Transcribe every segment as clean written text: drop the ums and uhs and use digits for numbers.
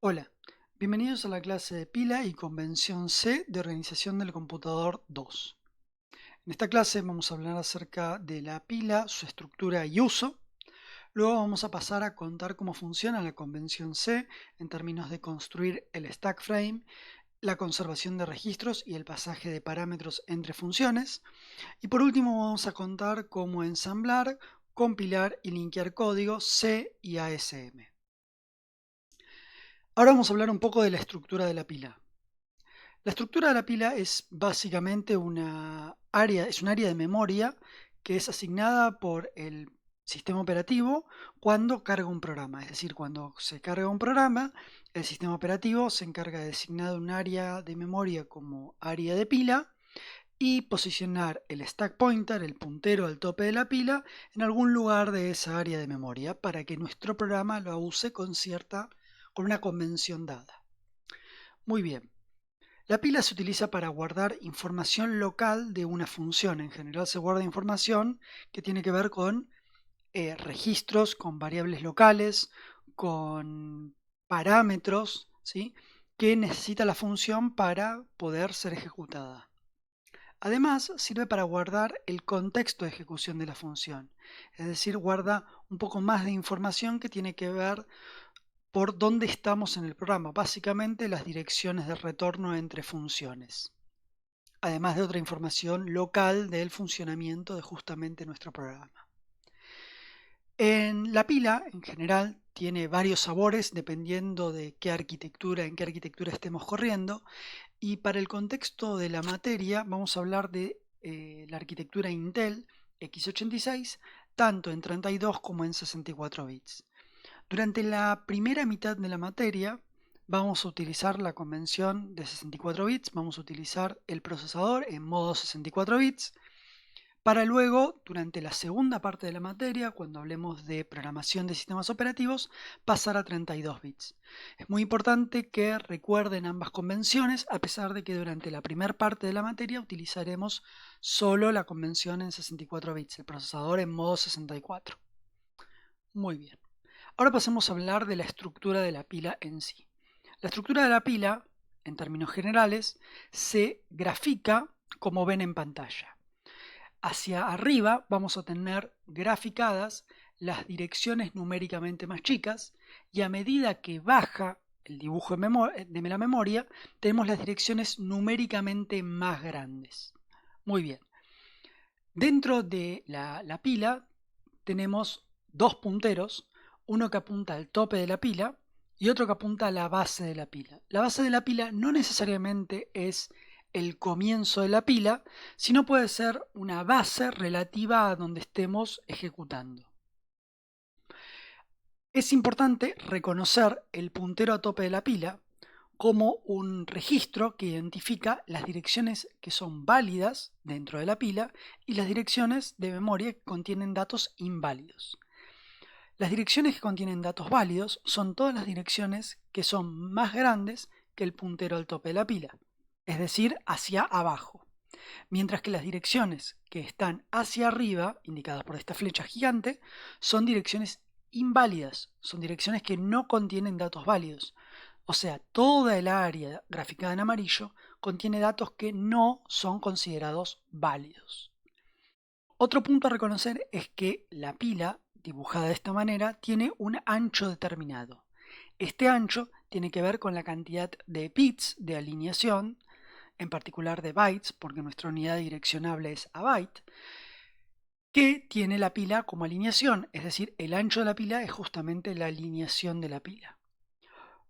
Hola, bienvenidos a la clase de pila y convención C de organización del computador 2. En esta clase vamos a hablar acerca de la pila, su estructura y uso. Luego vamos a pasar a contar cómo funciona la convención C en términos de construir el stack frame, la conservación de registros y el pasaje de parámetros entre funciones. Y por último vamos a contar cómo ensamblar, compilar y linkear código C y ASM. Ahora vamos a hablar un poco de la estructura de la pila. La estructura de la pila es básicamente un área de memoria que es asignada por el sistema operativo cuando carga un programa. Es decir, cuando se carga un programa, el sistema operativo se encarga de designar un área de memoria como área de pila y posicionar el stack pointer, el puntero al tope de la pila, en algún lugar de esa área de memoria para que nuestro programa lo use con una convención dada. Muy bien. La pila se utiliza para guardar información local de una función. En general se guarda información que tiene que ver con registros, con variables locales, con parámetros, ¿sí?, que necesita la función para poder ser ejecutada. Además, sirve para guardar el contexto de ejecución de la función. Es decir, guarda un poco más de información que tiene que ver por dónde estamos en el programa, básicamente las direcciones de retorno entre funciones, además de otra información local del funcionamiento de justamente nuestro programa. En la pila, en general, tiene varios sabores dependiendo de en qué arquitectura estemos corriendo, y para el contexto de la materia vamos a hablar de la arquitectura Intel x86, tanto en 32 como en 64 bits. Durante la primera mitad de la materia vamos a utilizar la convención de 64 bits, vamos a utilizar el procesador en modo 64 bits, para luego, durante la segunda parte de la materia, cuando hablemos de programación de sistemas operativos, pasar a 32 bits. Es muy importante que recuerden ambas convenciones, a pesar de que durante la primera parte de la materia utilizaremos solo la convención en 64 bits, el procesador en modo 64. Muy bien. Ahora pasemos a hablar de la estructura de la pila en sí. La estructura de la pila, en términos generales, se grafica como ven en pantalla. Hacia arriba vamos a tener graficadas las direcciones numéricamente más chicas y a medida que baja el dibujo de la memoria, tenemos las direcciones numéricamente más grandes. Muy bien. Dentro de la pila tenemos dos punteros, uno que apunta al tope de la pila y otro que apunta a la base de la pila. La base de la pila no necesariamente es el comienzo de la pila, sino puede ser una base relativa a donde estemos ejecutando. Es importante reconocer el puntero a tope de la pila como un registro que identifica las direcciones que son válidas dentro de la pila y las direcciones de memoria que contienen datos inválidos. Las direcciones que contienen datos válidos son todas las direcciones que son más grandes que el puntero al tope de la pila, es decir, hacia abajo. Mientras que las direcciones que están hacia arriba, indicadas por esta flecha gigante, son direcciones inválidas, son direcciones que no contienen datos válidos. O sea, toda el área graficada en amarillo contiene datos que no son considerados válidos. Otro punto a reconocer es que la pila, dibujada de esta manera, tiene un ancho determinado. Este ancho tiene que ver con la cantidad de bits de alineación, en particular de bytes, porque nuestra unidad direccionable es a byte, que tiene la pila como alineación, es decir, el ancho de la pila es justamente la alineación de la pila.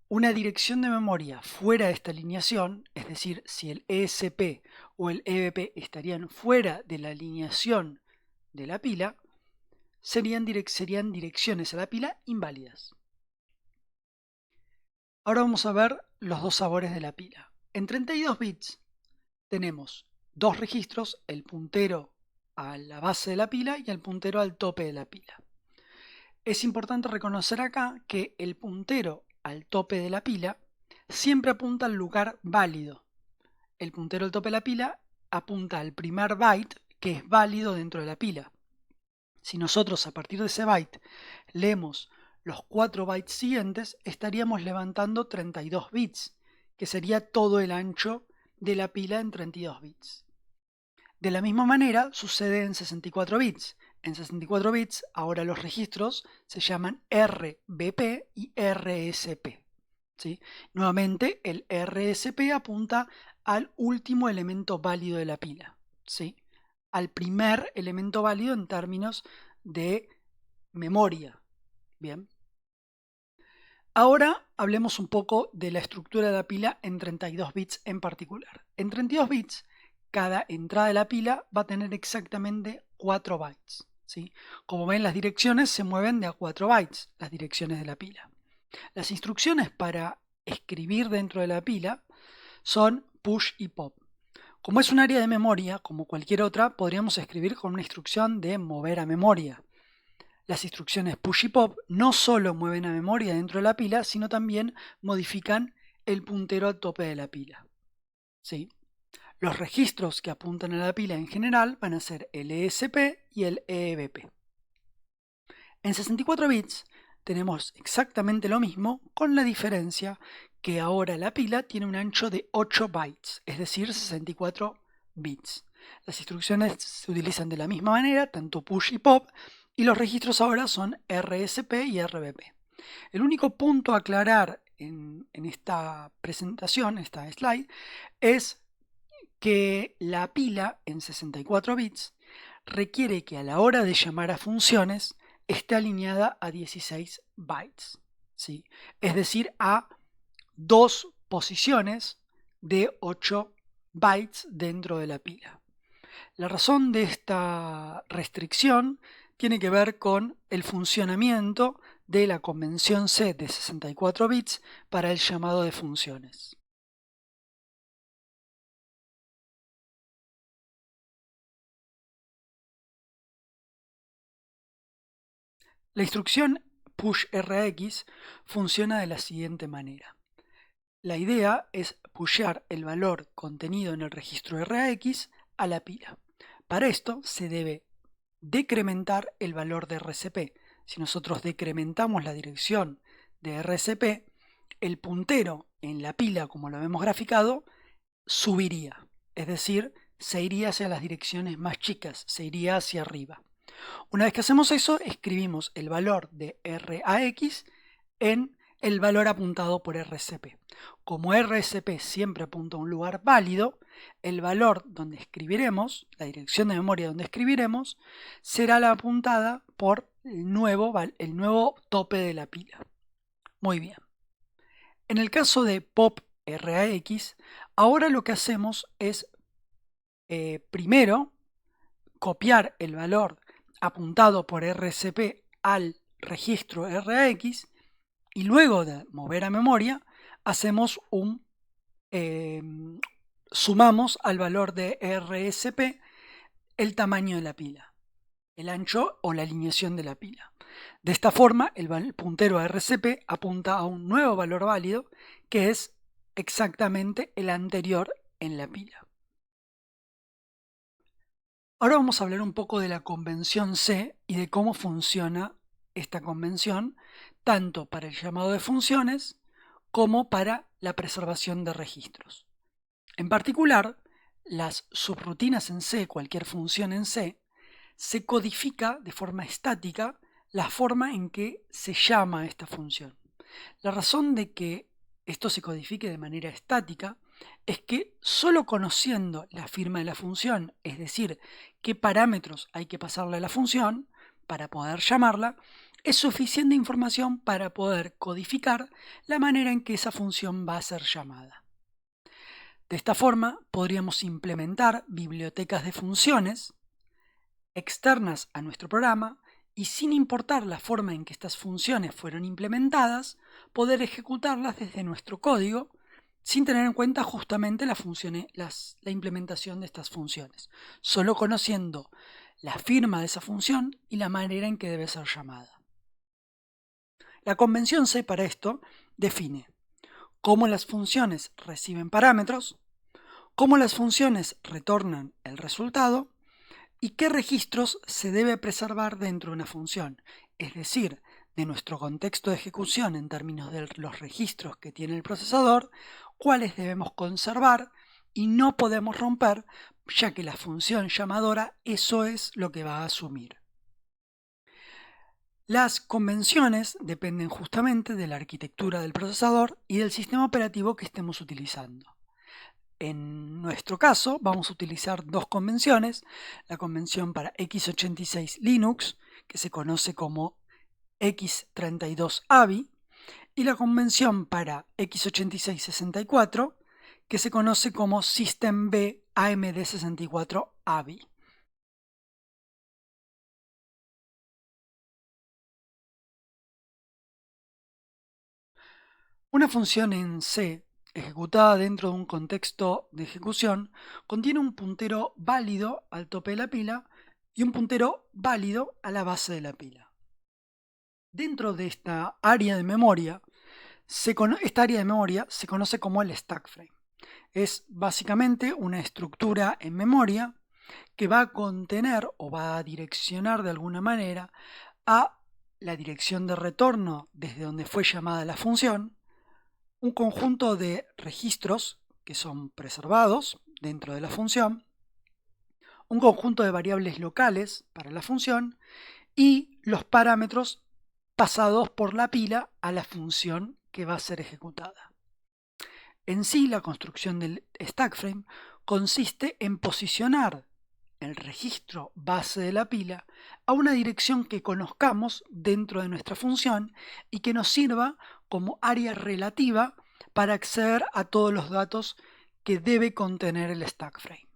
Una dirección de memoria fuera de esta alineación, es decir, si el ESP o el EBP estarían fuera de la alineación de la pila, serían direcciones a la pila inválidas. Ahora vamos a ver los dos sabores de la pila. En 32 bits tenemos dos registros, el puntero a la base de la pila y el puntero al tope de la pila. Es importante reconocer acá que el puntero al tope de la pila siempre apunta al lugar válido. El puntero al tope de la pila apunta al primer byte que es válido dentro de la pila. Si nosotros a partir de ese byte leemos los 4 bytes siguientes estaríamos levantando 32 bits, que sería todo el ancho de la pila en 32 bits. De la misma manera sucede en 64 bits. En 64 bits ahora los registros se llaman RBP y RSP. ¿Sí? Nuevamente el RSP apunta al último elemento válido de la pila, ¿sí? Al primer elemento válido en términos de memoria. Bien. Ahora hablemos un poco de la estructura de la pila en 32 bits en particular. En 32 bits, cada entrada de la pila va a tener exactamente 4 bytes. ¿Sí? Como ven, las direcciones se mueven de a 4 bytes, las direcciones de la pila. Las instrucciones para escribir dentro de la pila son push y pop. Como es un área de memoria, como cualquier otra, podríamos escribir con una instrucción de mover a memoria. Las instrucciones push y pop no solo mueven a memoria dentro de la pila, sino también modifican el puntero al tope de la pila. ¿Sí? Los registros que apuntan a la pila en general van a ser el ESP y el EBP. En 64 bits tenemos exactamente lo mismo, con la diferencia que ahora la pila tiene un ancho de 8 bytes, es decir, 64 bits. Las instrucciones se utilizan de la misma manera, tanto push y pop, y los registros ahora son RSP y RBP. El único punto a aclarar en esta presentación, esta slide, es que la pila en 64 bits requiere que a la hora de llamar a funciones esté alineada a 16 bytes, ¿sí? Es decir, a 2 posiciones de 8 bytes dentro de la pila. La razón de esta restricción tiene que ver con el funcionamiento de la convención C de 64 bits para el llamado de funciones. La instrucción pushRx funciona de la siguiente manera. La idea es pushear el valor contenido en el registro RX a la pila. Para esto se debe decrementar el valor de RCP. Si nosotros decrementamos la dirección de RCP, el puntero en la pila, como lo vemos graficado, subiría. Es decir, se iría hacia las direcciones más chicas, se iría hacia arriba. Una vez que hacemos eso, escribimos el valor de RAX en el valor apuntado por RCP. Como RCP siempre apunta a un lugar válido, el valor donde escribiremos, la dirección de memoria donde escribiremos, será la apuntada por el nuevo tope de la pila. Muy bien. En el caso de pop RAX, ahora lo que hacemos es primero copiar el valor apuntado por RCP al registro RAX y luego de mover a memoria hacemos sumamos al valor de RSP el tamaño de la pila, el ancho o la alineación de la pila. De esta forma el puntero a RCP apunta a un nuevo valor válido que es exactamente el anterior en la pila. Ahora vamos a hablar un poco de la convención C y de cómo funciona esta convención, tanto para el llamado de funciones como para la preservación de registros. En particular, las subrutinas en C, cualquier función en C, se codifica de forma estática la forma en que se llama esta función. La razón de que esto se codifique de manera estática es que solo conociendo la firma de la función, es decir, qué parámetros hay que pasarle a la función para poder llamarla, es suficiente información para poder codificar la manera en que esa función va a ser llamada. De esta forma podríamos implementar bibliotecas de funciones externas a nuestro programa y, sin importar la forma en que estas funciones fueron implementadas, poder ejecutarlas desde nuestro código sin tener en cuenta justamente la implementación de estas funciones, solo conociendo la firma de esa función y la manera en que debe ser llamada. La convención C para esto define cómo las funciones reciben parámetros, cómo las funciones retornan el resultado y qué registros se debe preservar dentro de una función, es decir, de nuestro contexto de ejecución en términos de los registros que tiene el procesador, cuáles debemos conservar y no podemos romper, ya que la función llamadora eso es lo que va a asumir. Las convenciones dependen justamente de la arquitectura del procesador y del sistema operativo que estemos utilizando. En nuestro caso vamos a utilizar dos convenciones, la convención para x86 Linux, que se conoce como x32ABI, y la convención para x86-64, que se conoce como System-B AMD64ABI. Una función en C, ejecutada dentro de un contexto de ejecución, contiene un puntero válido al tope de la pila y un puntero válido a la base de la pila. Dentro de esta área de memoria, se conoce como el stack frame. Es básicamente una estructura en memoria que va a contener o va a direccionar de alguna manera a la dirección de retorno desde donde fue llamada la función, un conjunto de registros que son preservados dentro de la función, un conjunto de variables locales para la función y los parámetros pasados por la pila a la función que va a ser ejecutada. En sí, la construcción del stack frame consiste en posicionar el registro base de la pila a una dirección que conozcamos dentro de nuestra función y que nos sirva como área relativa para acceder a todos los datos que debe contener el stack frame.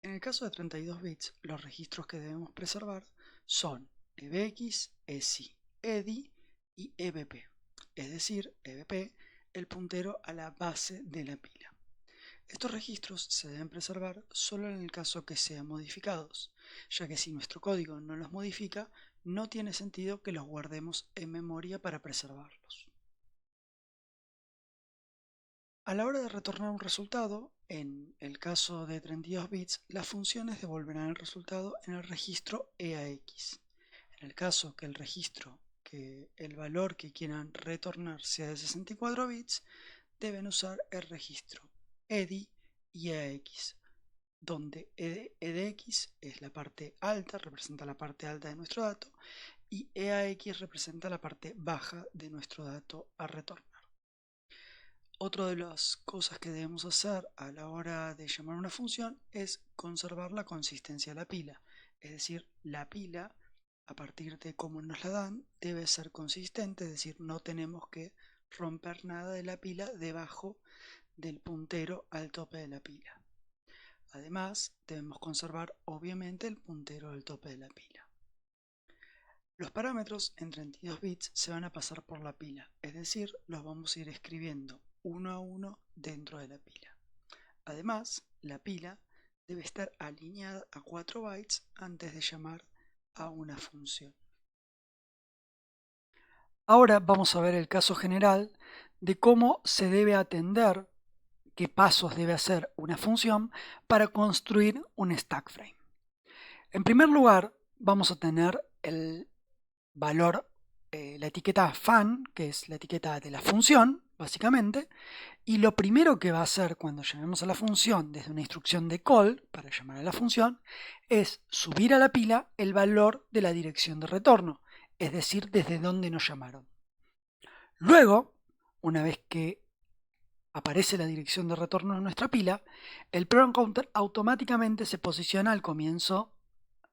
En el caso de 32 bits, los registros que debemos preservar son EBX, ESI, EDI y EBP, es decir, EBP, el puntero a la base de la pila. Estos registros se deben preservar solo en el caso que sean modificados, ya que si nuestro código no los modifica, no tiene sentido que los guardemos en memoria para preservarlos. A la hora de retornar un resultado, en el caso de 32 bits, las funciones devolverán el resultado en el registro EAX. En el caso que el valor que quieran retornar sea de 64 bits, deben usar el registro EDI y EAX, donde EDX es la parte alta, representa la parte alta de nuestro dato, y EAX representa la parte baja de nuestro dato a retornar. Otra de las cosas que debemos hacer a la hora de llamar una función es conservar la consistencia de la pila, es decir, la pila a partir de cómo nos la dan debe ser consistente, es decir, no tenemos que romper nada de la pila debajo del puntero al tope de la pila. Además, debemos conservar obviamente el puntero al tope de la pila. Los parámetros en 32 bits se van a pasar por la pila, es decir, los vamos a ir escribiendo uno a uno dentro de la pila. Además, la pila debe estar alineada a 4 bytes antes de llamar a una función. Ahora vamos a ver el caso general de cómo se debe atender, qué pasos debe hacer una función para construir un stack frame. En primer lugar, vamos a tener el valor, la etiqueta fan, que es la etiqueta de la función, básicamente, y lo primero que va a hacer cuando llamemos a la función desde una instrucción de call, para llamar a la función, es subir a la pila el valor de la dirección de retorno, es decir, desde donde nos llamaron. Luego, una vez que aparece la dirección de retorno en nuestra pila, el program counter automáticamente se posiciona al comienzo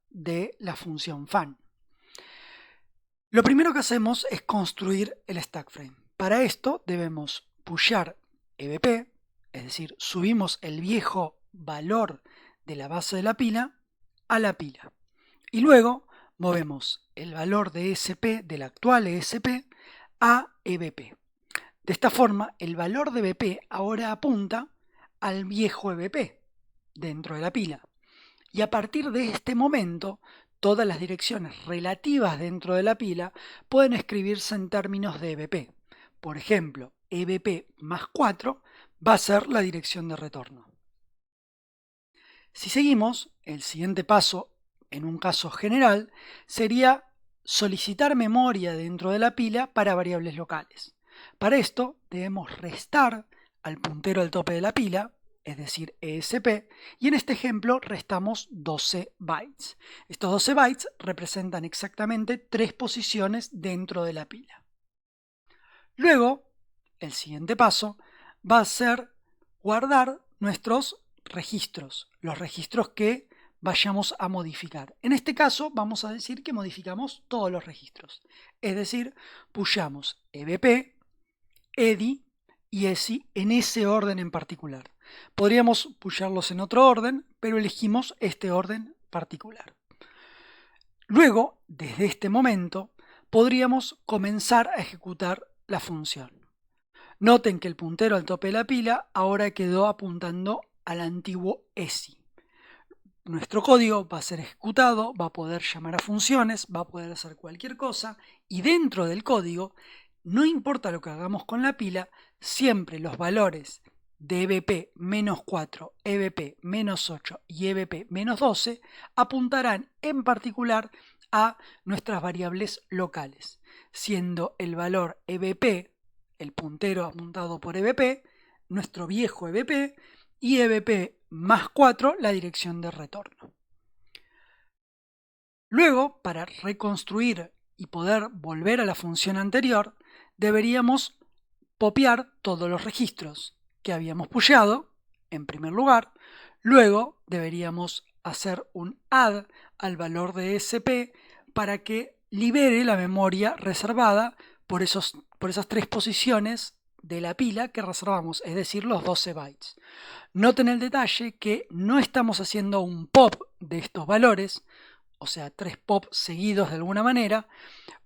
de la función fan. Lo primero que hacemos es construir el stack frame. Para esto debemos pushear EBP, es decir, subimos el viejo valor de la base de la pila a la pila. Y luego movemos el valor de ESP, del actual ESP, a EBP. De esta forma, el valor de EBP ahora apunta al viejo EBP dentro de la pila. Y a partir de este momento, todas las direcciones relativas dentro de la pila pueden escribirse en términos de EBP. Por ejemplo, EBP más 4 va a ser la dirección de retorno. Si seguimos, el siguiente paso, en un caso general, sería solicitar memoria dentro de la pila para variables locales. Para esto debemos restar al puntero al tope de la pila, es decir, ESP, y en este ejemplo restamos 12 bytes. Estos 12 bytes representan exactamente 3 posiciones dentro de la pila. Luego, el siguiente paso va a ser guardar nuestros registros, los registros que vayamos a modificar. En este caso vamos a decir que modificamos todos los registros, es decir, pushamos EBP, EDI y ESI en ese orden en particular. Podríamos pusharlos en otro orden, pero elegimos este orden particular. Luego, desde este momento, podríamos comenzar a ejecutar la función. Noten que el puntero al tope de la pila ahora quedó apuntando al antiguo ESI. Nuestro código va a ser ejecutado, va a poder llamar a funciones, va a poder hacer cualquier cosa y dentro del código, no importa lo que hagamos con la pila, siempre los valores de EBP-4, EBP-8 y EBP-12 apuntarán en particular a nuestras variables locales, siendo el valor EBP, el puntero apuntado por EBP, nuestro viejo EBP, y EBP más 4 la dirección de retorno. Luego, para reconstruir y poder volver a la función anterior, deberíamos popear todos los registros que habíamos pusheado, en primer lugar. Luego deberíamos hacer un add al valor de ESP para que libere la memoria reservada por esas 3 posiciones de la pila que reservamos, es decir, los 12 bytes. Noten el detalle que no estamos haciendo un pop de estos valores, o sea, 3 pop seguidos de alguna manera,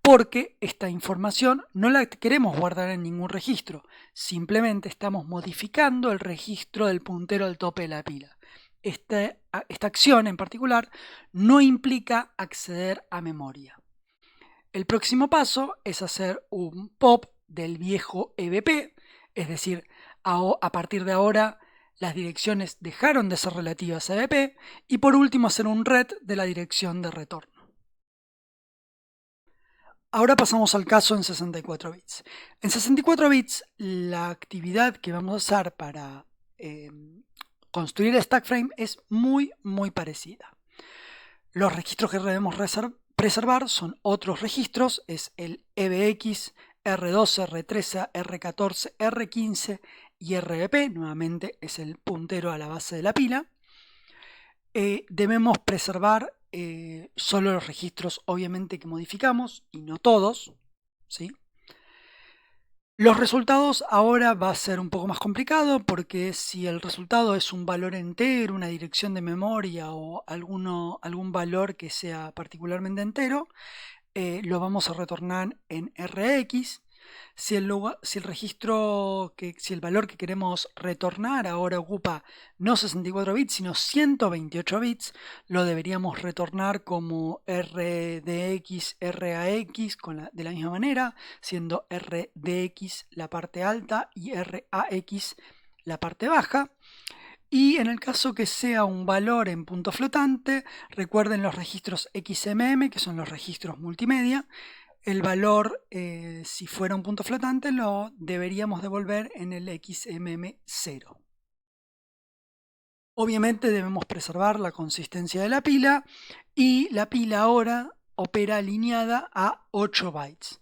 porque esta información no la queremos guardar en ningún registro, simplemente estamos modificando el registro del puntero al tope de la pila. Esta acción en particular no implica acceder a memoria. El próximo paso es hacer un pop del viejo EBP, es decir, a partir de ahora las direcciones dejaron de ser relativas a EBP, y por último hacer un ret de la dirección de retorno. Ahora pasamos al caso en 64 bits. En 64 bits la actividad que vamos a usar para construir el stack frame es muy parecida. Los registros que debemos preservar son otros registros, es el EBX, R12, R13, R14, R15 y RBP, nuevamente es el puntero a la base de la pila. Debemos preservar solo los registros obviamente que modificamos y no todos, ¿sí? Los resultados ahora va a ser un poco más complicado porque si el resultado es un valor entero, una dirección de memoria o algún valor que sea particularmente entero, lo vamos a retornar en RX. Si el valor que queremos retornar ahora ocupa no 64 bits, sino 128 bits, lo deberíamos retornar como RDX, RAX de la misma manera, siendo RDX la parte alta y RAX la parte baja. Y en el caso que sea un valor en punto flotante, recuerden los registros XMM, que son los registros multimedia. El valor, si fuera un punto flotante, lo deberíamos devolver en el XMM0. Obviamente debemos preservar la consistencia de la pila y la pila ahora opera alineada a 8 bytes.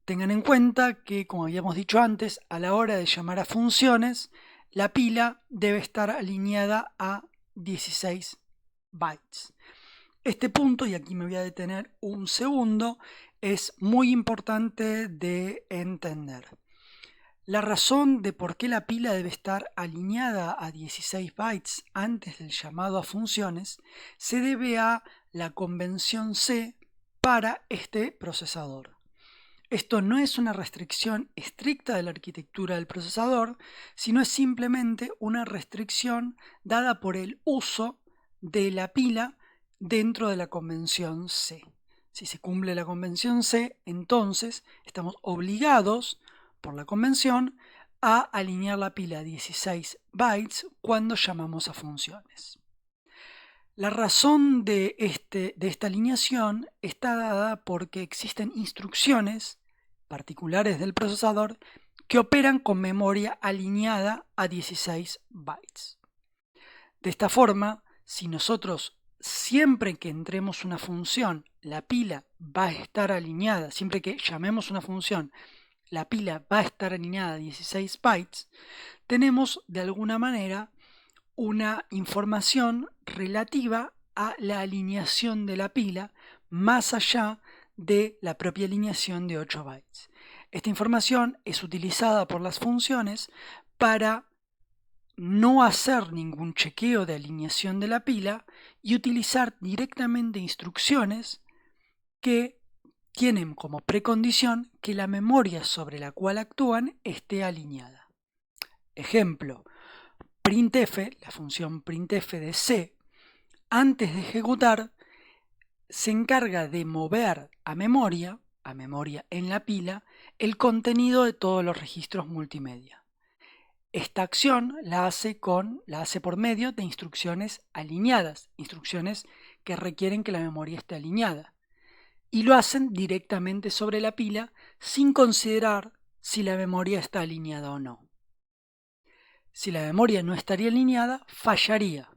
Tengan en cuenta que, como habíamos dicho antes, a la hora de llamar a funciones, la pila debe estar alineada a 16 bytes. Este punto, y aquí me voy a detener un segundo, es muy importante de entender. La razón de por qué la pila debe estar alineada a 16 bytes antes del llamado a funciones se debe a la convención C para este procesador. Esto no es una restricción estricta de la arquitectura del procesador, sino es simplemente una restricción dada por el uso de la pila dentro de la convención C. Si se cumple la convención C, entonces estamos obligados por la convención a alinear la pila a 16 bytes cuando llamamos a funciones. La razón de esta alineación está dada porque existen instrucciones particulares del procesador que operan con memoria alineada a 16 bytes. De esta forma, si nosotros siempre que entremos una función, la pila va a estar alineada, siempre que llamemos una función, la pila va a estar alineada a 16 bytes, tenemos de alguna manera una información relativa a la alineación de la pila más allá de la propia alineación de 8 bytes. Esta información es utilizada por las funciones para no hacer ningún chequeo de alineación de la pila y utilizar directamente instrucciones que tienen como precondición que la memoria sobre la cual actúan esté alineada. Ejemplo, printf, la función printf de C, antes de ejecutar, se encarga de mover a memoria en la pila, el contenido de todos los registros multimedia. Esta acción la hace por medio de instrucciones alineadas, instrucciones que requieren que la memoria esté alineada. Y lo hacen directamente sobre la pila sin considerar si la memoria está alineada o no. Si la memoria no estaría alineada, fallaría.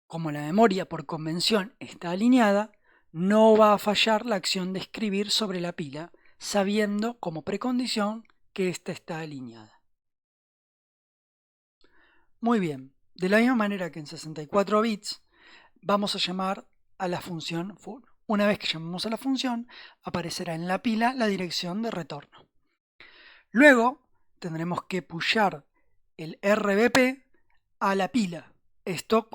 Como la memoria por convención está alineada, no va a fallar la acción de escribir sobre la pila, sabiendo como precondición que ésta está alineada. Muy bien, de la misma manera que en 64 bits, vamos a llamar a la función full. Una vez que llamemos a la función, aparecerá en la pila la dirección de retorno. Luego tendremos que pushar el RBP a la pila. Esto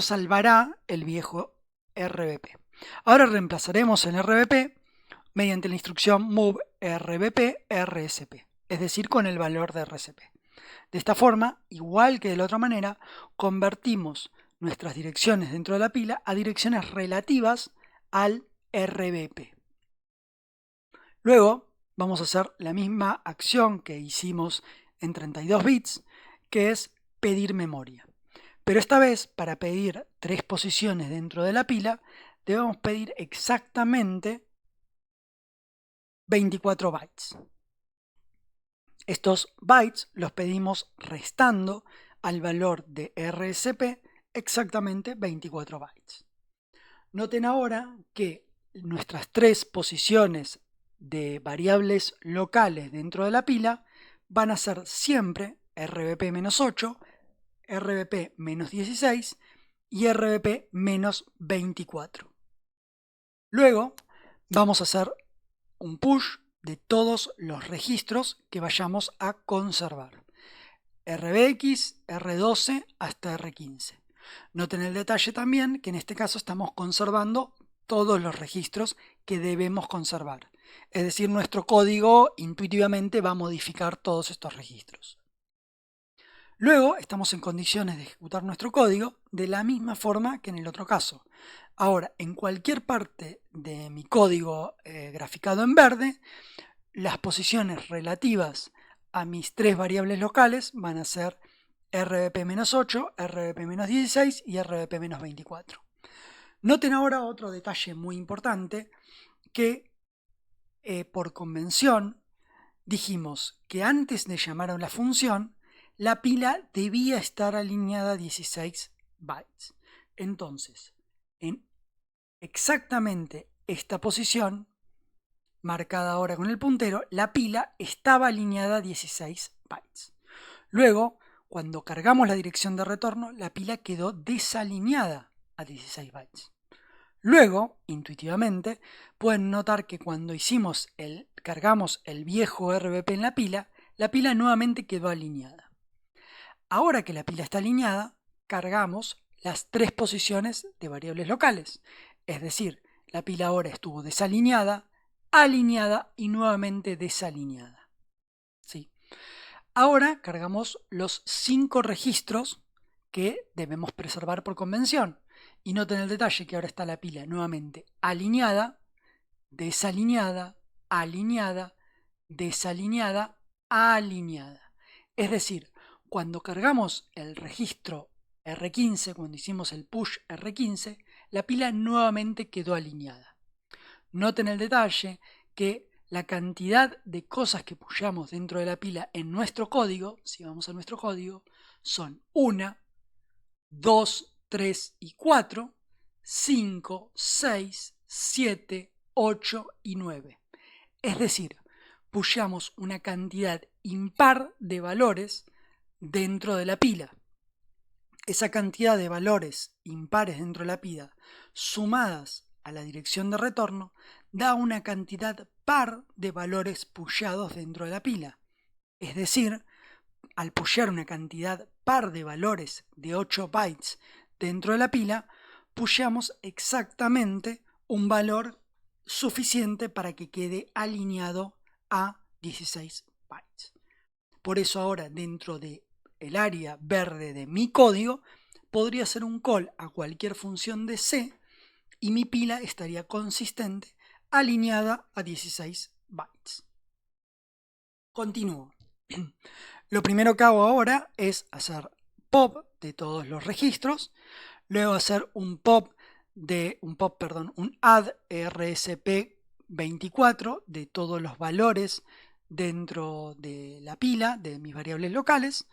salvará el viejo RBP. Ahora reemplazaremos el RBP mediante la instrucción move RBP RSP, es decir, con el valor de RSP. De esta forma, igual que de la otra manera, convertimos nuestras direcciones dentro de la pila a direcciones relativas al RBP. Luego vamos a hacer la misma acción que hicimos en 32 bits, que es pedir memoria. Pero esta vez, para pedir 3 posiciones dentro de la pila, debemos pedir exactamente 24 bytes. Estos bytes los pedimos restando al valor de RSP exactamente 24 bytes. Noten ahora que nuestras 3 posiciones de variables locales dentro de la pila van a ser siempre RBP-8, RBP-16 y RBP-24. Luego vamos a hacer un push de todos los registros que vayamos a conservar. RBX, R12 hasta R15. Noten el detalle también que en este caso estamos conservando todos los registros que debemos conservar. Es decir, nuestro código intuitivamente va a modificar todos estos registros. Luego estamos en condiciones de ejecutar nuestro código de la misma forma que en el otro caso. Ahora, en cualquier parte de mi código graficado en verde, las posiciones relativas a mis 3 variables locales van a ser RBP-8, RBP-16 y RBP-24. Noten ahora otro detalle muy importante, que por convención dijimos que antes de llamar a la función, la pila debía estar alineada a 16 bytes. Entonces, en exactamente esta posición, marcada ahora con el puntero, la pila estaba alineada a 16 bytes. Luego, cuando cargamos la dirección de retorno, la pila quedó desalineada a 16 bytes. Luego, intuitivamente, pueden notar que cuando cargamos el viejo RBP en la pila nuevamente quedó alineada. Ahora que la pila está alineada, cargamos las 3 posiciones de variables locales. Es decir, la pila ahora estuvo desalineada, alineada y nuevamente desalineada. ¿Sí? Ahora cargamos los 5 registros que debemos preservar por convención. Y noten el detalle que ahora está la pila nuevamente alineada, desalineada, alineada, desalineada, alineada. Es decir, cuando cargamos el registro R15, cuando hicimos el push R15, la pila nuevamente quedó alineada. Noten el detalle que la cantidad de cosas que pushamos dentro de la pila en nuestro código, si vamos a nuestro código, son 1, 2, 3 y 4, 5, 6, 7, 8 y 9. Es decir, pushamos una cantidad impar de valores dentro de la pila. Esa cantidad de valores impares dentro de la pila, sumadas a la dirección de retorno, da una cantidad par de valores pushados dentro de la pila. Es decir, al pushear una cantidad par de valores de 8 bytes dentro de la pila, pusheamos exactamente un valor suficiente para que quede alineado a 16 bytes. Por eso ahora dentro del área verde de mi código podría hacer un call a cualquier función de C y mi pila estaría consistente, alineada a 16 bytes. Continúo. Lo primero que hago ahora es hacer pop de todos los registros, luego hacer un add RSP24 de todos los valores dentro de la pila de mis variables locales,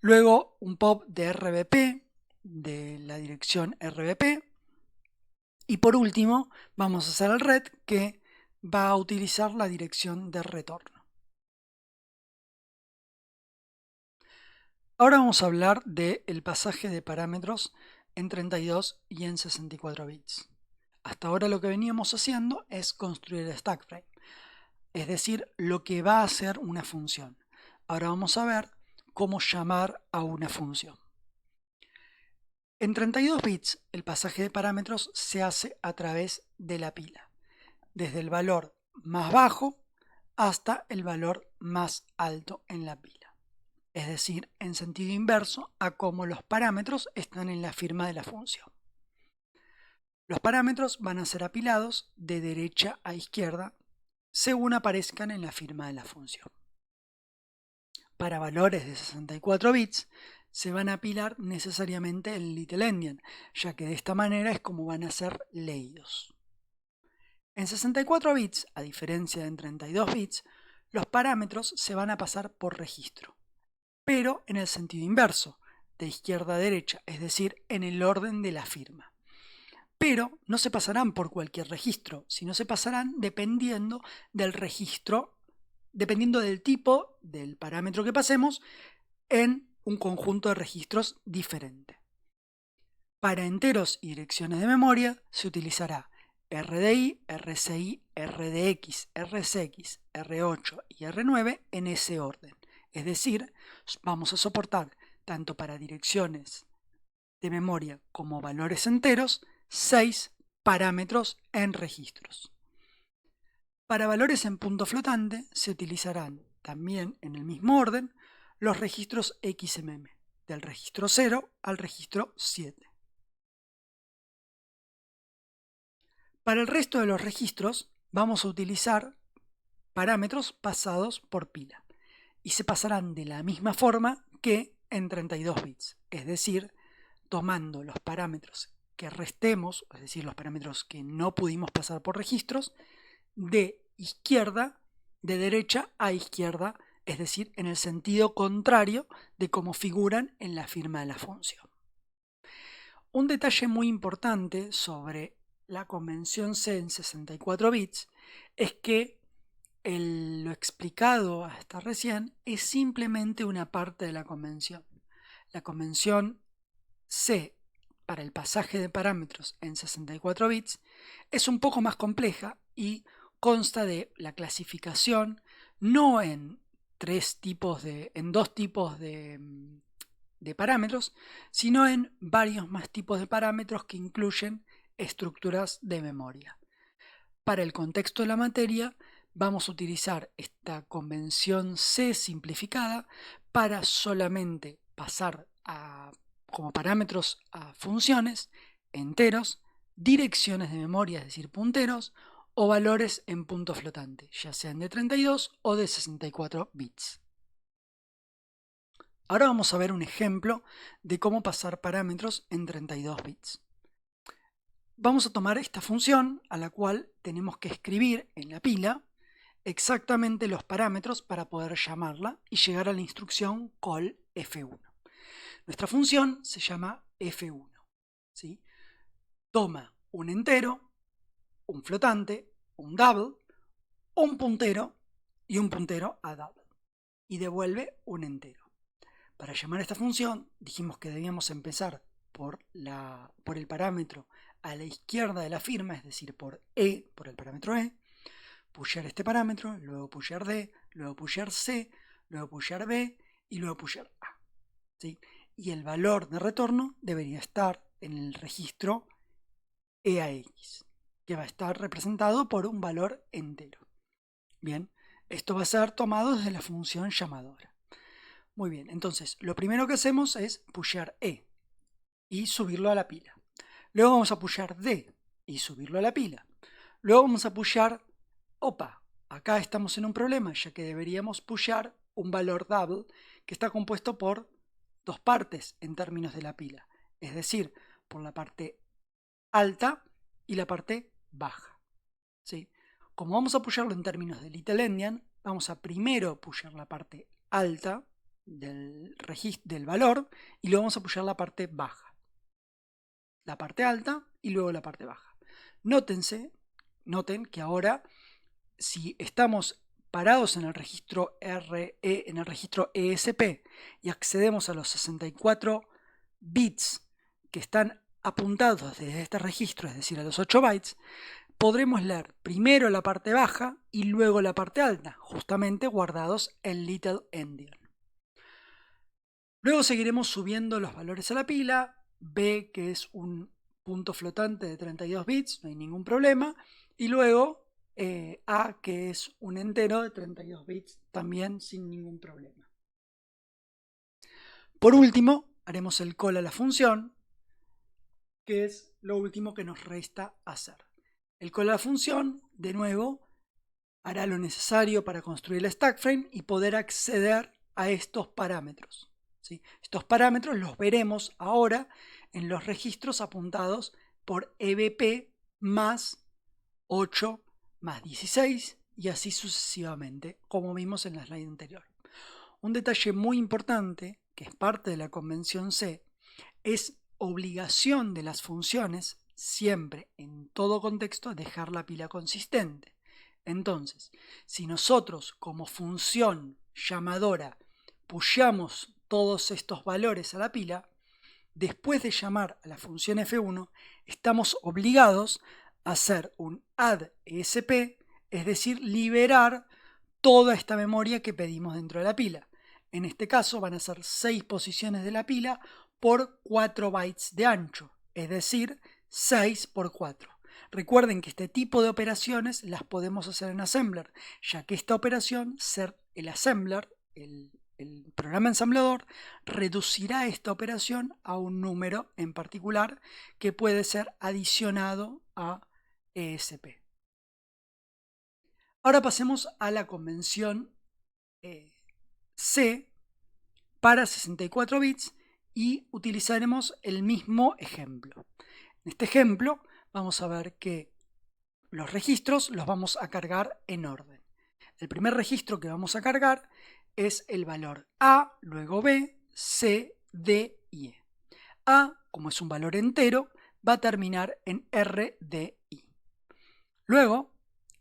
luego un pop de RBP de la dirección RBP, y por último vamos a hacer el ret que va a utilizar la dirección de retorno. Ahora vamos a hablar del pasaje de parámetros en 32 y en 64 bits. Hasta ahora lo que veníamos haciendo es construir el stack frame, es decir, lo que va a hacer una función. Ahora vamos a ver cómo llamar a una función. En 32 bits el pasaje de parámetros se hace a través de la pila, desde el valor más bajo hasta el valor más alto en la pila. Es decir, en sentido inverso a cómo los parámetros están en la firma de la función. Los parámetros van a ser apilados de derecha a izquierda según aparezcan en la firma de la función. Para valores de 64 bits se van a apilar necesariamente el little endian, ya que de esta manera es como van a ser leídos. En 64 bits, a diferencia de en 32 bits, los parámetros se van a pasar por registro, pero en el sentido inverso, de izquierda a derecha, es decir, en el orden de la firma. Pero no se pasarán por cualquier registro, sino se pasarán dependiendo del registro, dependiendo del tipo del parámetro que pasemos en un conjunto de registros diferente. Para enteros y direcciones de memoria se utilizará RDI, RCI, RDX, RCX, R8 y R9 en ese orden. Es decir, vamos a soportar tanto para direcciones de memoria como valores enteros 6 parámetros en registros. Para valores en punto flotante se utilizarán también en el mismo orden los registros XMM, del registro 0 al registro 7. Para el resto de los registros vamos a utilizar parámetros pasados por pila y se pasarán de la misma forma que en 32 bits, es decir, tomando los parámetros que restemos, es decir, los parámetros que no pudimos pasar por registros, de derecha a izquierda, es decir, en el sentido contrario de cómo figuran en la firma de la función. Un detalle muy importante sobre la convención C en 64 bits es que lo explicado hasta recién es simplemente una parte de la convención. La convención C para el pasaje de parámetros en 64 bits es un poco más compleja y consta de la clasificación no en dos tipos de parámetros, sino en varios más tipos de parámetros que incluyen estructuras de memoria. Para el contexto de la materia vamos a utilizar esta convención C simplificada para solamente pasar como parámetros a funciones, enteros, direcciones de memoria, es decir, punteros, o valores en punto flotante, ya sean de 32 o de 64 bits. Ahora vamos a ver un ejemplo de cómo pasar parámetros en 32 bits. Vamos a tomar esta función a la cual tenemos que escribir en la pila exactamente los parámetros para poder llamarla y llegar a la instrucción call F1. Nuestra función se llama F1, ¿sí? Toma un entero, un flotante, un double, un puntero y un puntero a double y devuelve un entero. Para llamar a esta función dijimos que debíamos empezar por el parámetro a la izquierda de la firma, es decir, por el parámetro E, pushear este parámetro, luego pushear D, luego pushear C, luego pushear B y luego pushear A, ¿sí? Y el valor de retorno debería estar en el registro EAX, que va a estar representado por un valor entero. Bien, esto va a ser tomado desde la función llamadora. Muy bien, entonces lo primero que hacemos es pushear E y subirlo a la pila. Luego vamos a pushear D y subirlo a la pila. Luego vamos a pushear, acá estamos en un problema, ya que deberíamos pushear un valor double que está compuesto por dos partes en términos de la pila, es decir, por la parte alta y la parte baja, ¿sí? Como vamos a pushearlo en términos de Little Endian, vamos a primero pushear la parte alta del valor y luego vamos a pushear la parte baja, la parte alta y luego la parte baja. Noten que ahora, si estamos parados en el registro en el registro ESP y accedemos a los 64 bits que están apuntados desde este registro, es decir, a los 8 bytes, podremos leer primero la parte baja y luego la parte alta, justamente guardados en Little Endian. Luego seguiremos subiendo los valores a la pila, B, que es un punto flotante de 32 bits, no hay ningún problema, y luego A, que es un entero de 32 bits, también sin ningún problema. Por último, haremos el call a la función, que es lo último que nos resta hacer. El call a la función, de nuevo, hará lo necesario para construir el stack frame y poder acceder a estos parámetros, ¿sí? Estos parámetros los veremos ahora en los registros apuntados por EBP más 8 más 16 y así sucesivamente, como vimos en la slide anterior. Un detalle muy importante, que es parte de la convención C, es obligación de las funciones siempre, en todo contexto, dejar la pila consistente. Entonces, si nosotros como función llamadora pusheamos todos estos valores a la pila, después de llamar a la función F1, estamos obligados a hacer un add ESP, es decir, liberar toda esta memoria que pedimos dentro de la pila. En este caso van a ser 6 posiciones de la pila por 4 bytes de ancho, es decir, 6 por 4. Recuerden que este tipo de operaciones las podemos hacer en Assembler, ya que esta operación, el Assembler, el programa ensamblador, reducirá esta operación a un número en particular que puede ser adicionado a ESP. Ahora pasemos a la convención C para 64 bits y utilizaremos el mismo ejemplo. En este ejemplo vamos a ver que los registros los vamos a cargar en orden. El primer registro que vamos a cargar es el valor A, luego B, C, D y E. A, como es un valor entero, va a terminar en RDI. Luego,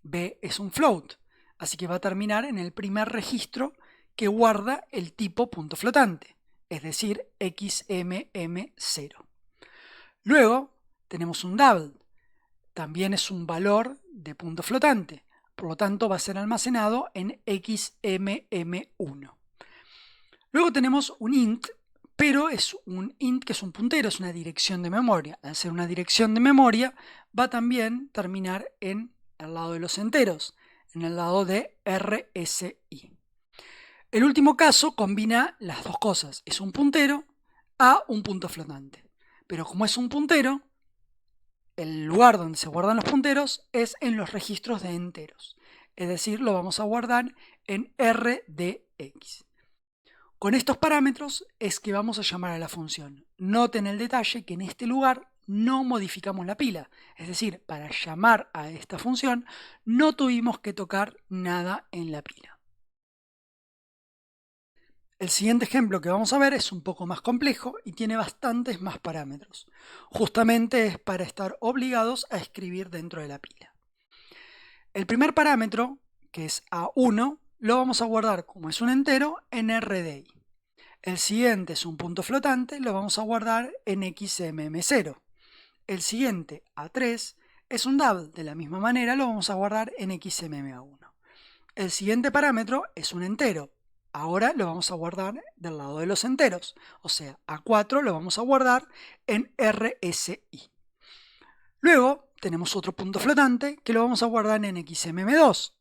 B es un float, así que va a terminar en el primer registro que guarda el tipo punto flotante, es decir, XMM0. Luego tenemos un double, también es un valor de punto flotante, por lo tanto va a ser almacenado en XMM1. Luego tenemos un int, pero es un int que es un puntero, es una dirección de memoria. Al ser una dirección de memoria, va a también terminar en el lado de los enteros, en el lado de RSI. El último caso combina las dos cosas, es un puntero a un punto flotante. Pero como es un puntero, el lugar donde se guardan los punteros es en los registros de enteros. Es decir, lo vamos a guardar en RDX. Con estos parámetros es que vamos a llamar a la función. Noten el detalle que en este lugar no modificamos la pila. Es decir, para llamar a esta función no tuvimos que tocar nada en la pila. El siguiente ejemplo que vamos a ver es un poco más complejo y tiene bastantes más parámetros. Justamente es para estar obligados a escribir dentro de la pila. El primer parámetro, que es A1, lo vamos a guardar como es un entero en RDI. El siguiente es un punto flotante, lo vamos a guardar en XMM0. El siguiente, A3, es un double, de la misma manera lo vamos a guardar en XMM1. El siguiente parámetro es un entero, ahora lo vamos a guardar del lado de los enteros, o sea, A4 lo vamos a guardar en RSI. Luego tenemos otro punto flotante que lo vamos a guardar en XMM2.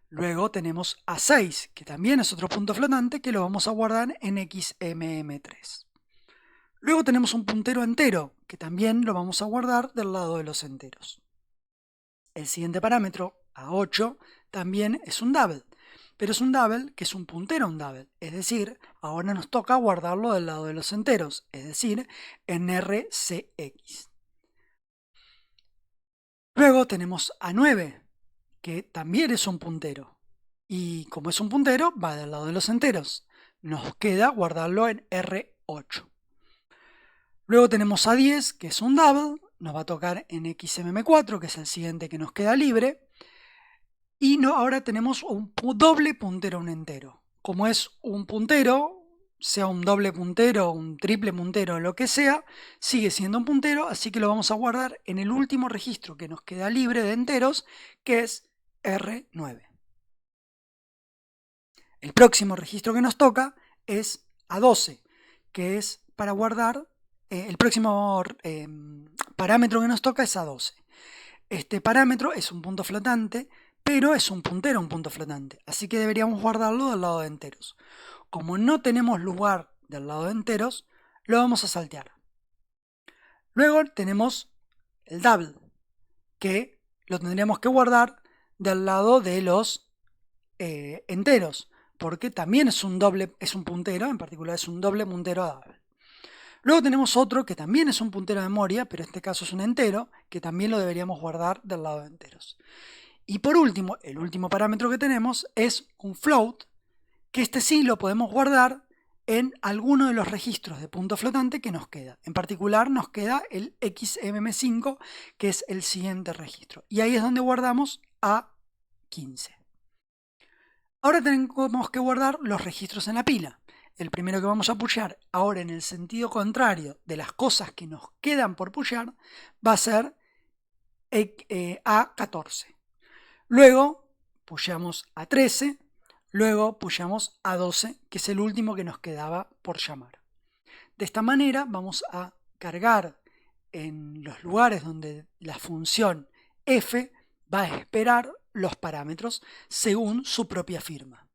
Luego tenemos A6, que también es otro punto flotante que lo vamos a guardar en XMM3. Luego tenemos un puntero entero, que también lo vamos a guardar del lado de los enteros. El siguiente parámetro, A8, también es un double, pero es un double que es un puntero un double, es decir, ahora nos toca guardarlo del lado de los enteros, es decir, en RCX. Luego tenemos A9, que también es un puntero, y como es un puntero, va del lado de los enteros. Nos queda guardarlo en R8. Luego tenemos A10, que es un double, nos va a tocar en XMM4, que es el siguiente que nos queda libre, y ahora tenemos un doble puntero a un entero. Como es un puntero, sea un doble puntero, un triple puntero, lo que sea, sigue siendo un puntero, así que lo vamos a guardar en el último registro que nos queda libre de enteros, que es R9. El próximo registro que nos toca es A12, que es para guardar, el próximo parámetro que nos toca es A12. Este parámetro es un punto flotante, pero es un puntero un punto flotante, así que deberíamos guardarlo del lado de enteros. Como no tenemos lugar del lado de enteros, lo vamos a saltear. Luego tenemos el double, que lo tendríamos que guardar del lado de los enteros, porque también es un puntero, en particular es un doble puntero a double. Luego tenemos otro que también es un puntero de memoria, pero en este caso es un entero, que también lo deberíamos guardar del lado de enteros. Y por último, el último parámetro que tenemos es un float, que este sí lo podemos guardar en alguno de los registros de punto flotante que nos queda. En particular nos queda el XMM5, que es el siguiente registro. Y ahí es donde guardamos A15. Ahora tenemos que guardar los registros en la pila. El primero que vamos a pushear, ahora en el sentido contrario de las cosas que nos quedan por pushear, va a ser A14. Luego pusheamos A13, luego pusheamos A12, que es el último que nos quedaba por llamar. De esta manera vamos a cargar en los lugares donde la función f va a esperar los parámetros según su propia firma.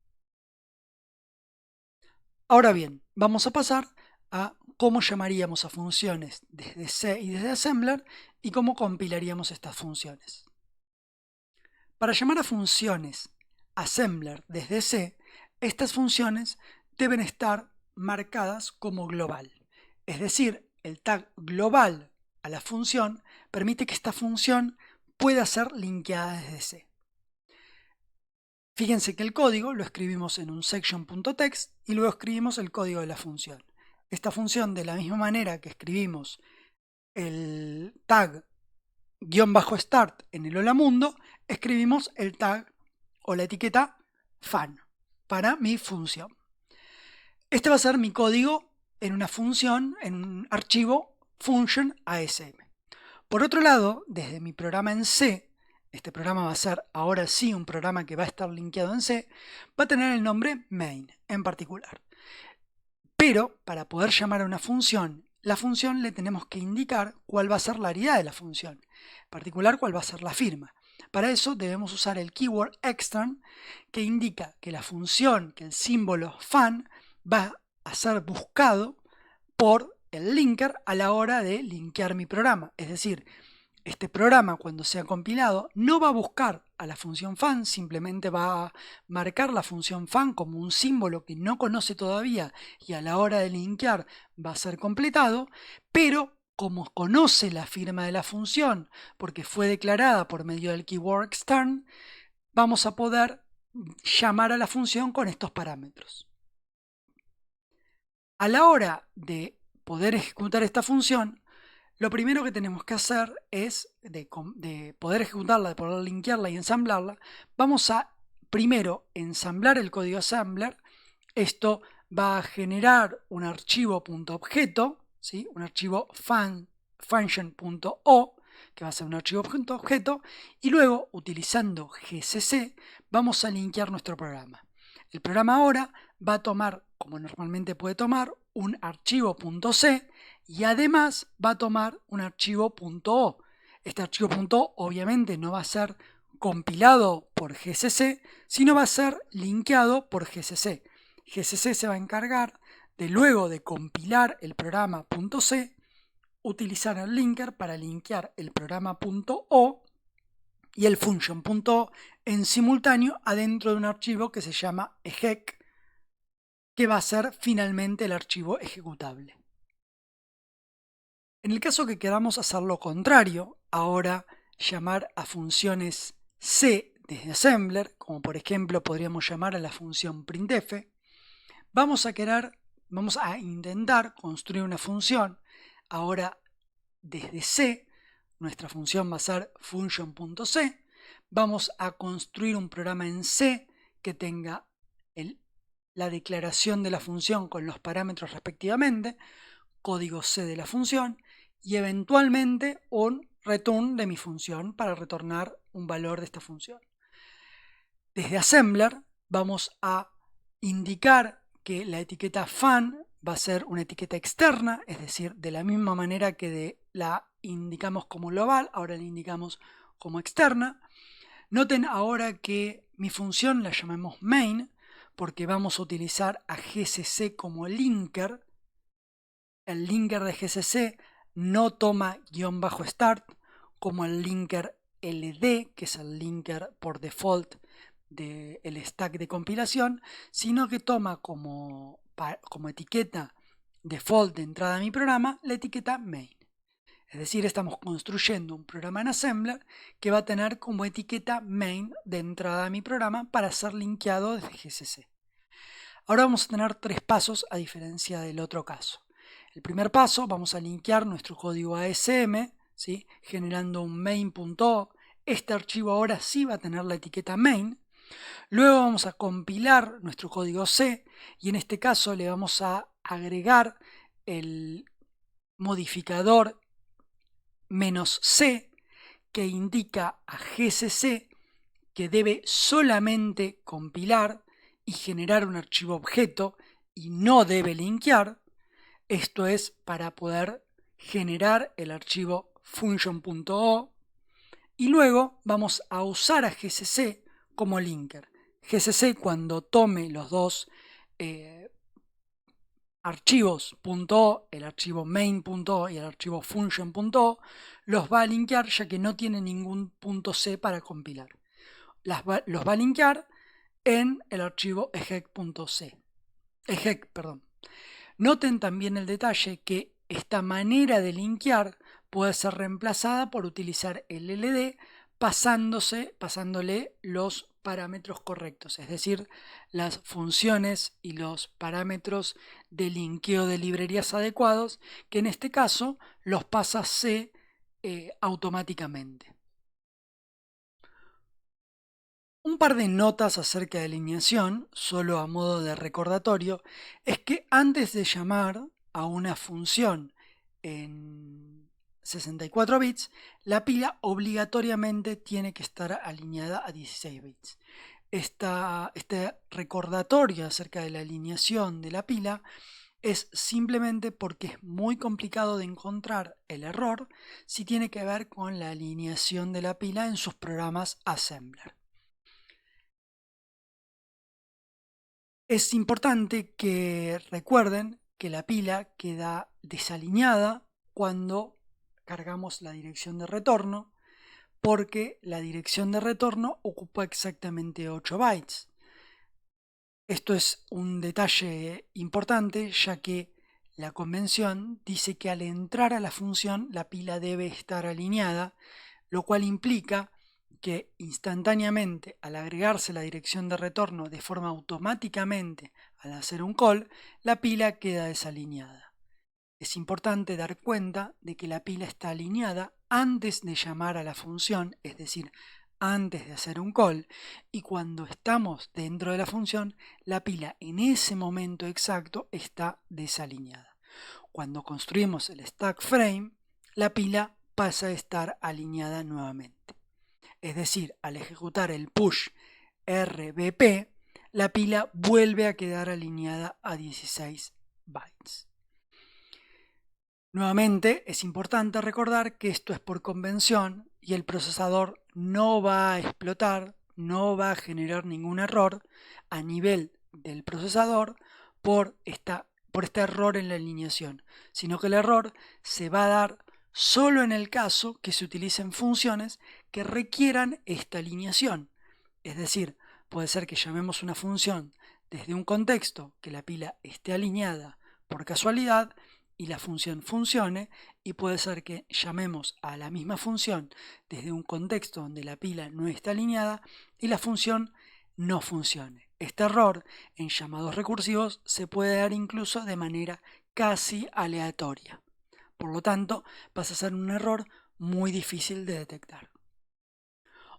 Ahora bien, vamos a pasar a cómo llamaríamos a funciones desde C y desde Assembler y cómo compilaríamos estas funciones. Para llamar a funciones Assembler desde C, estas funciones deben estar marcadas como global. Es decir, el tag global a la función permite que esta función pueda ser linkeada desde C. Fíjense que el código lo escribimos en un section.txt y luego escribimos el código de la función. Esta función, de la misma manera que escribimos el tag _start en el hola mundo, escribimos el tag o la etiqueta fan para mi función. Este va a ser mi código en una función, en un archivo function ASM. Por otro lado, desde mi programa en C, este programa va a ser ahora sí un programa que va a estar linkeado en C, va a tener el nombre main en particular. Pero para poder llamar a una función, la función le tenemos que indicar cuál va a ser la ariedad de la función, en particular cuál va a ser la firma. Para eso debemos usar el keyword extern, que indica que la función, que el símbolo fan, va a ser buscado por el linker a la hora de linkear mi programa. Es decir, este programa, cuando sea compilado, no va a buscar a la función fan, simplemente va a marcar la función fan como un símbolo que no conoce todavía y a la hora de linkear va a ser completado, pero como conoce la firma de la función porque fue declarada por medio del keyword extern, vamos a poder llamar a la función con estos parámetros. A la hora de poder ejecutar esta función, lo primero que tenemos que hacer es, de poder ejecutarla, de poder linkearla y ensamblarla, vamos a primero ensamblar el código assembler. Esto va a generar un archivo .objeto, ¿sí? Un archivo function.o, que va a ser un archivo .objeto, y luego, utilizando GCC, vamos a linkear nuestro programa. El programa ahora va a tomar, como normalmente puede tomar, un archivo .c y además va a tomar un archivo .o. Este archivo .o obviamente no va a ser compilado por GCC, sino va a ser linkeado por GCC. GCC se va a encargar de, luego de compilar el programa .c, utilizar el linker para linkear el programa .o y el function.o en simultáneo adentro de un archivo que se llama exec, que va a ser finalmente el archivo ejecutable. En el caso que queramos hacer lo contrario, ahora llamar a funciones C desde assembler, como por ejemplo podríamos llamar a la función printf, vamos a intentar construir una función ahora desde C. Nuestra función va a ser function.c. Vamos a construir un programa en C que tenga la declaración de la función con los parámetros respectivamente, código C de la función y eventualmente un return de mi función para retornar un valor de esta función. Desde assembler vamos a indicar que la etiqueta fan va a ser una etiqueta externa, es decir, de la misma manera que la indicamos como global, ahora la indicamos como externa. Noten ahora que mi función la llamamos main porque vamos a utilizar a GCC como linker. El linker de GCC no toma --start como el linker LD, que es el linker por default del stack de compilación, sino que toma como etiqueta default de entrada a mi programa la etiqueta main. Es decir, estamos construyendo un programa en assembler que va a tener como etiqueta main de entrada a mi programa para ser linkeado desde GCC. Ahora vamos a tener tres pasos a diferencia del otro caso. El primer paso, vamos a linkear nuestro código ASM, ¿sí? Generando un main.o. Este archivo ahora sí va a tener la etiqueta main. Luego vamos a compilar nuestro código C y en este caso le vamos a agregar el modificador "-c", que indica a GCC que debe solamente compilar y generar un archivo objeto y no debe linkear. Esto es para poder generar el archivo function.o y luego vamos a usar a GCC como linker. GCC, cuando tome los dos archivos .o, el archivo main.o y el archivo function.o, los va a linkear ya que no tiene ningún .c para compilar. Los va a linkear en el archivo exec.c. Noten también el detalle que esta manera de linkear puede ser reemplazada por utilizar el LD pasándole los parámetros correctos, es decir, las funciones y los parámetros de linkeo de librerías adecuados, que en este caso los pasa C automáticamente. Un par de notas acerca de alineación, solo a modo de recordatorio, es que antes de llamar a una función en 64 bits, la pila obligatoriamente tiene que estar alineada a 16 bits. Este recordatorio acerca de la alineación de la pila es simplemente porque es muy complicado de encontrar el error si tiene que ver con la alineación de la pila en sus programas assembler. Es importante que recuerden que la pila queda desalineada cuando cargamos la dirección de retorno, porque la dirección de retorno ocupa exactamente 8 bytes. Esto es un detalle importante, ya que la convención dice que al entrar a la función la pila debe estar alineada, lo cual implica que instantáneamente, al agregarse la dirección de retorno de forma automáticamente al hacer un call, la pila queda desalineada. Es importante dar cuenta de que la pila está alineada antes de llamar a la función, es decir, antes de hacer un call, y cuando estamos dentro de la función, la pila en ese momento exacto está desalineada. Cuando construimos el stack frame, la pila pasa a estar alineada nuevamente. Es decir, al ejecutar el push RBP, la pila vuelve a quedar alineada a 16 bytes. Nuevamente, es importante recordar que esto es por convención y el procesador no va a explotar, no va a generar ningún error a nivel del procesador por este error en la alineación, sino que el error se va a dar solo en el caso que se utilicen funciones que requieran esta alineación. Es decir, puede ser que llamemos una función desde un contexto que la pila esté alineada por casualidad y la función funcione, y puede ser que llamemos a la misma función desde un contexto donde la pila no está alineada y la función no funcione. Este error en llamados recursivos se puede dar incluso de manera casi aleatoria. Por lo tanto, pasa a ser un error muy difícil de detectar.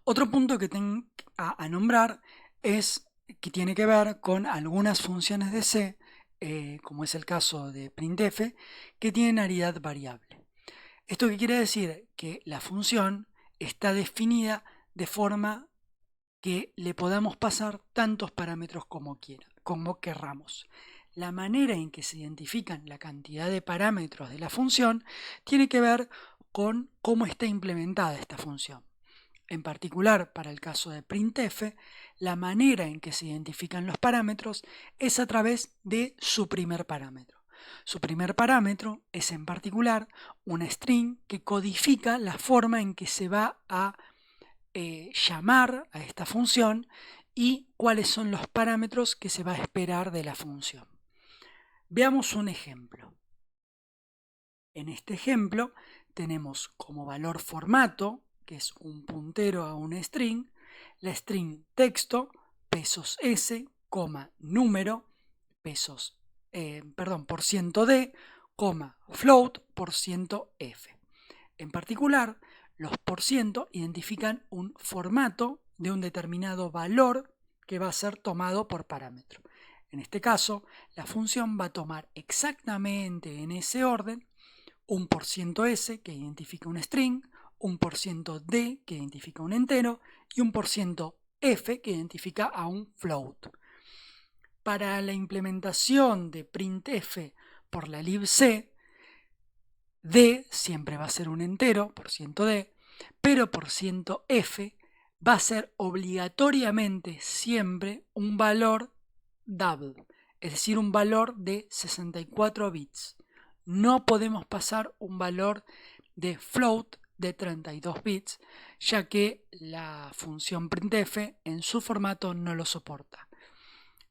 Otro punto que tengo a nombrar es que tiene que ver con algunas funciones de C, como es el caso de printf, que tienen aridad variable. ¿Esto qué quiere decir? Que la función está definida de forma que le podamos pasar tantos parámetros como querramos. La manera en que se identifican la cantidad de parámetros de la función tiene que ver con cómo está implementada esta función. En particular, para el caso de printf, la manera en que se identifican los parámetros es a través de su primer parámetro. Su primer parámetro es en particular una string que codifica la forma en que se va a llamar a esta función y cuáles son los parámetros que se va a esperar de la función. Veamos un ejemplo. En este ejemplo tenemos como valor formato, que es un puntero a una string, la string texto, pesos S, número, %d, float, %f. En particular, los % identifican un formato de un determinado valor que va a ser tomado por parámetro. En este caso, la función va a tomar exactamente en ese orden un %s que identifica un string, un %d que identifica un entero y un %f que identifica a un float. Para la implementación de printf por la libc, d siempre va a ser un entero, %d, pero %f va a ser obligatoriamente siempre un valor double, es decir, un valor de 64 bits. No podemos pasar un valor de float de 32 bits, ya que la función printf en su formato no lo soporta.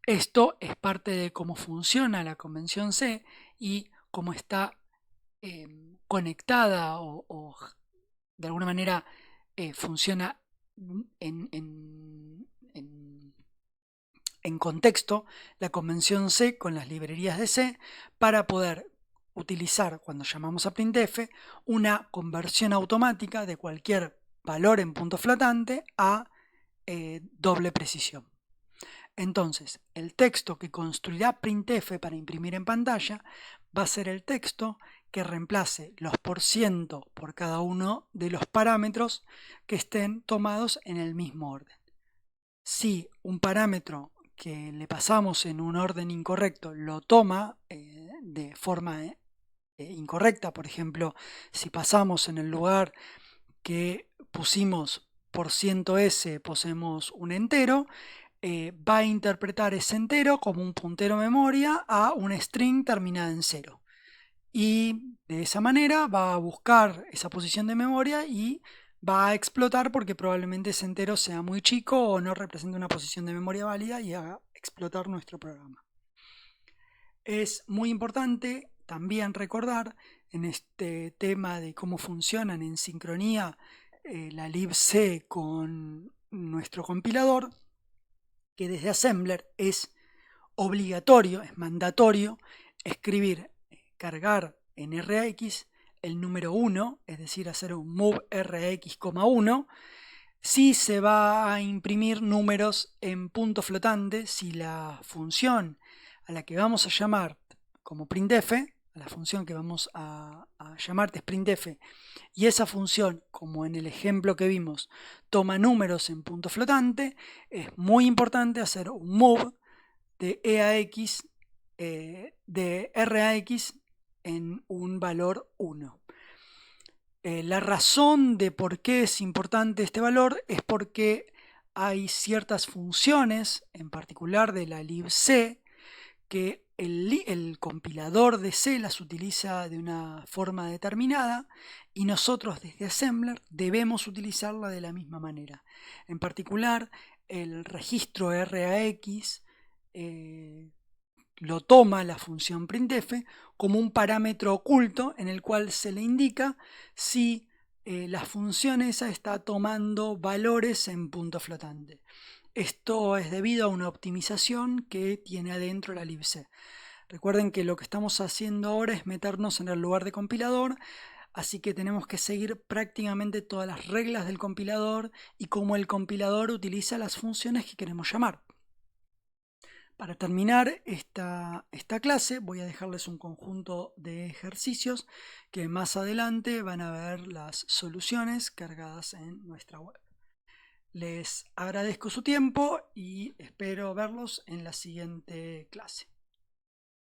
Esto es parte de cómo funciona la convención C y cómo está conectada o de alguna manera funciona en contexto la convención C con las librerías de C para poder utilizar cuando llamamos a printf una conversión automática de cualquier valor en punto flotante a doble precisión. Entonces, el texto que construirá printf para imprimir en pantalla va a ser el texto que reemplace los % por cada uno de los parámetros que estén tomados en el mismo orden. Si un parámetro que le pasamos en un orden incorrecto lo toma de forma incorrecta, por ejemplo, si pasamos en el lugar que pusimos %s, posemos un entero, va a interpretar ese entero como un puntero memoria a una string terminada en 0. y de esa manera va a buscar esa posición de memoria y va a explotar porque probablemente ese entero sea muy chico o no represente una posición de memoria válida y haga explotar nuestro programa. Es muy importante también recordar en este tema de cómo funcionan en sincronía la libc con nuestro compilador, que desde Assembler es obligatorio, es mandatorio escribir, cargar en RX el número 1, es decir, hacer un move RX,1. Si se va a imprimir números en punto flotante, si la función a la que vamos a llamar como printf, a la función que vamos a llamar es printf, y esa función, como en el ejemplo que vimos, toma números en punto flotante, es muy importante hacer un move de EAX, de RAX en un valor 1. La razón de por qué es importante este valor es porque hay ciertas funciones, en particular de la libc, que el compilador de C las utiliza de una forma determinada y nosotros desde Assembler debemos utilizarla de la misma manera. En particular, el registro RAX lo toma la función printf como un parámetro oculto en el cual se le indica si la función esa está tomando valores en punto flotante. Esto es debido a una optimización que tiene adentro la libc. Recuerden que lo que estamos haciendo ahora es meternos en el lugar de compilador, así que tenemos que seguir prácticamente todas las reglas del compilador y cómo el compilador utiliza las funciones que queremos llamar. Para terminar esta clase voy a dejarles un conjunto de ejercicios que más adelante van a ver las soluciones cargadas en nuestra web. Les agradezco su tiempo y espero verlos en la siguiente clase.